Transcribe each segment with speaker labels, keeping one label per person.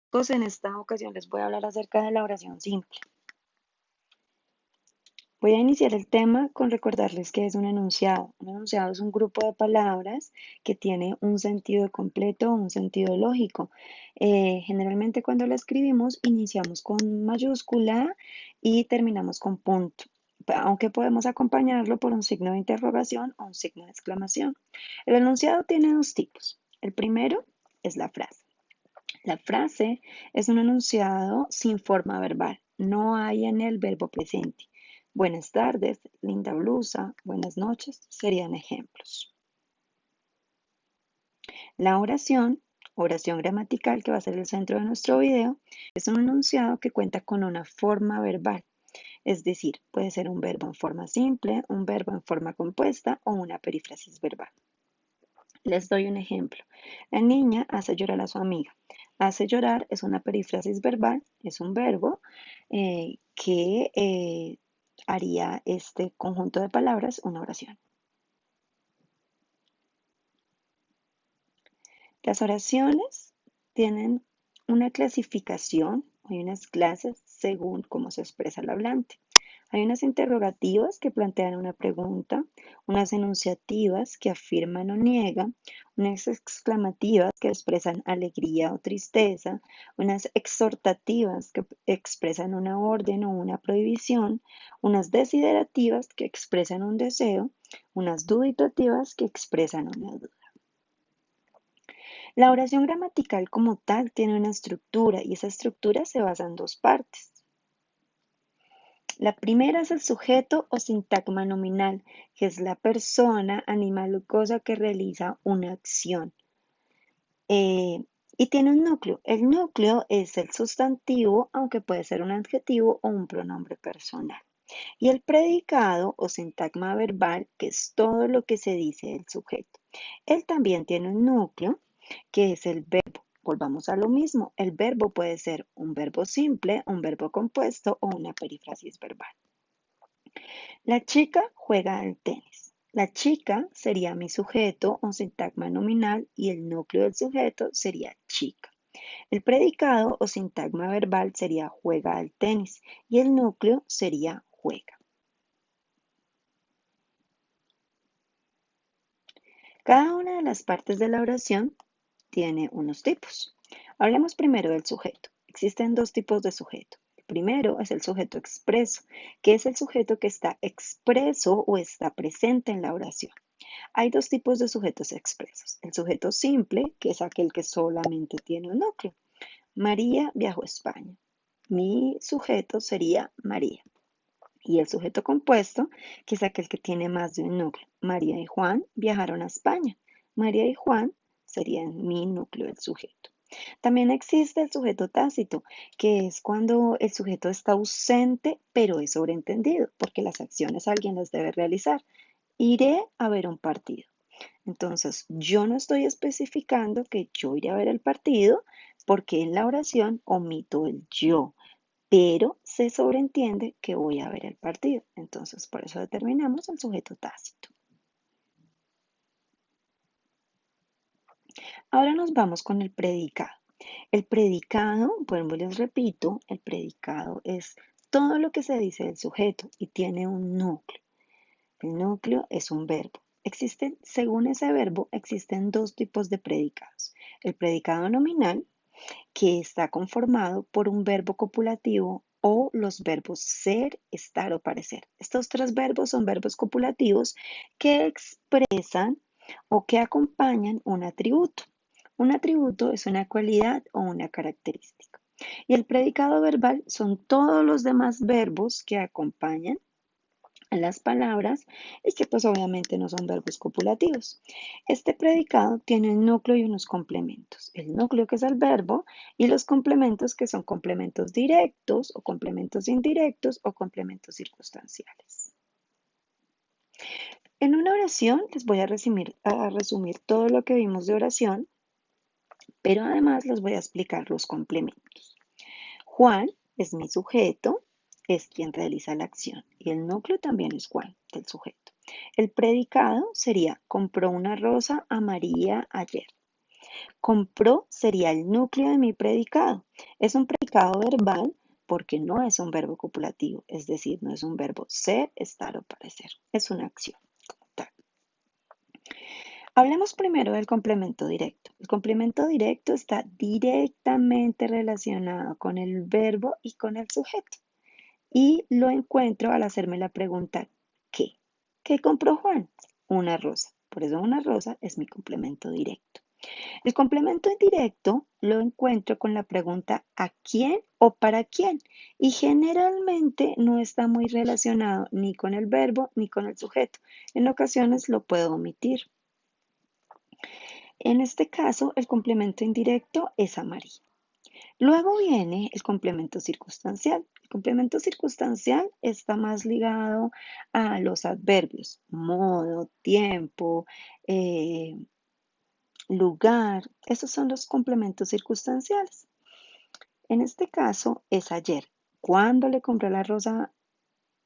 Speaker 1: Pues en esta ocasión les voy a hablar acerca de la oración simple. Voy a iniciar el tema con recordarles que es un enunciado. Un enunciado es un grupo de palabras que tiene un sentido completo o un sentido lógico. Generalmente cuando lo escribimos iniciamos con mayúscula y terminamos con punto, aunque podemos acompañarlo por un signo de interrogación o un signo de exclamación. El enunciado tiene dos tipos. El primero es la frase. La frase es un enunciado sin forma verbal. No hay en el verbo presente. Buenas tardes, linda blusa, buenas noches serían ejemplos. La oración, oración gramatical que va a ser el centro de nuestro video, es un enunciado que cuenta con una forma verbal. Es decir, puede ser un verbo en forma simple, un verbo en forma compuesta o una perífrasis verbal. Les doy un ejemplo. La niña hace llorar a su amiga. Hace llorar es una perífrasis verbal, es un verbo que haría este conjunto de palabras una oración. Las oraciones tienen una clasificación, hay unas clases según cómo se expresa el hablante. Hay unas interrogativas que plantean una pregunta, unas enunciativas que afirman o niegan, unas exclamativas que expresan alegría o tristeza, unas exhortativas que expresan una orden o una prohibición, unas desiderativas que expresan un deseo, unas dubitativas que expresan una duda. La oración gramatical como tal tiene una estructura y esa estructura se basa en dos partes. La primera es el sujeto o sintagma nominal, que es la persona, animal o cosa que realiza una acción. Y tiene un núcleo. El núcleo es el sustantivo, aunque puede ser un adjetivo o un pronombre personal. Y el predicado o sintagma verbal, que es todo lo que se dice del sujeto. Él también tiene un núcleo, que es el verbo. Volvamos a lo mismo. El verbo puede ser un verbo simple, un verbo compuesto o una perífrasis verbal. La chica juega al tenis. La chica sería mi sujeto o sintagma nominal y el núcleo del sujeto sería chica. El predicado o sintagma verbal sería juega al tenis y el núcleo sería juega. Cada una de las partes de la oración tiene unos tipos. Hablemos primero del sujeto. Existen dos tipos de sujeto. El primero es el sujeto expreso, que es el sujeto que está expreso o está presente en la oración. Hay dos tipos de sujetos expresos. El sujeto simple, que es aquel que solamente tiene un núcleo. María viajó a España. Mi sujeto sería María. Y el sujeto compuesto, que es aquel que tiene más de un núcleo. María y Juan viajaron a España. María y Juan serían mi núcleo del sujeto. También existe el sujeto tácito, que es cuando el sujeto está ausente, pero es sobreentendido, porque las acciones alguien las debe realizar. Iré a ver un partido. Entonces, yo no estoy especificando que yo iré a ver el partido porque en la oración omito el yo, pero se sobreentiende que voy a ver el partido. Entonces, por eso determinamos el sujeto tácito. Ahora nos vamos con el predicado. El predicado, bueno, les repito, el predicado es todo lo que se dice del sujeto y tiene un núcleo. El núcleo es un verbo. Según ese verbo, existen dos tipos de predicados. El predicado nominal, que está conformado por un verbo copulativo o los verbos ser, estar o parecer. Estos tres verbos son verbos copulativos que expresan o que acompañan un atributo. Un atributo es una cualidad o una característica. Y el predicado verbal son todos los demás verbos que acompañan a las palabras y que pues obviamente no son verbos copulativos. Este predicado tiene un núcleo y unos complementos. El núcleo que es el verbo y los complementos que son complementos directos o complementos indirectos o complementos circunstanciales. En una oración les voy a resumir todo lo que vimos de oración, pero además les voy a explicar los complementos. Juan es mi sujeto, es quien realiza la acción y el núcleo también es Juan, del sujeto. El predicado sería compró una rosa a María ayer. Compró sería el núcleo de mi predicado. Es un predicado verbal porque no es un verbo copulativo, es decir, no es un verbo ser, estar o parecer. Es una acción como tal. Hablemos primero del complemento directo. El complemento directo está directamente relacionado con el verbo y con el sujeto. Y lo encuentro al hacerme la pregunta ¿qué? ¿Qué compró Juan? Una rosa. Por eso una rosa es mi complemento directo. El complemento indirecto lo encuentro con la pregunta ¿a quién o para quién? Y generalmente no está muy relacionado ni con el verbo ni con el sujeto. En ocasiones lo puedo omitir. En este caso, el complemento indirecto es amarillo. Luego viene el complemento circunstancial. El complemento circunstancial está más ligado a los adverbios, modo, tiempo, eh, lugar. Esos son los complementos circunstanciales. En este caso es ayer. ¿Cuándo le compré la rosa?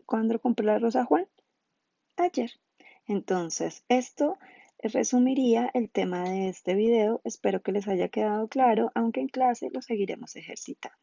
Speaker 1: ¿Cuándo le compré la rosa a Juan? Ayer. Entonces, esto resumiría el tema de este video. Espero que les haya quedado claro, aunque en clase lo seguiremos ejercitando.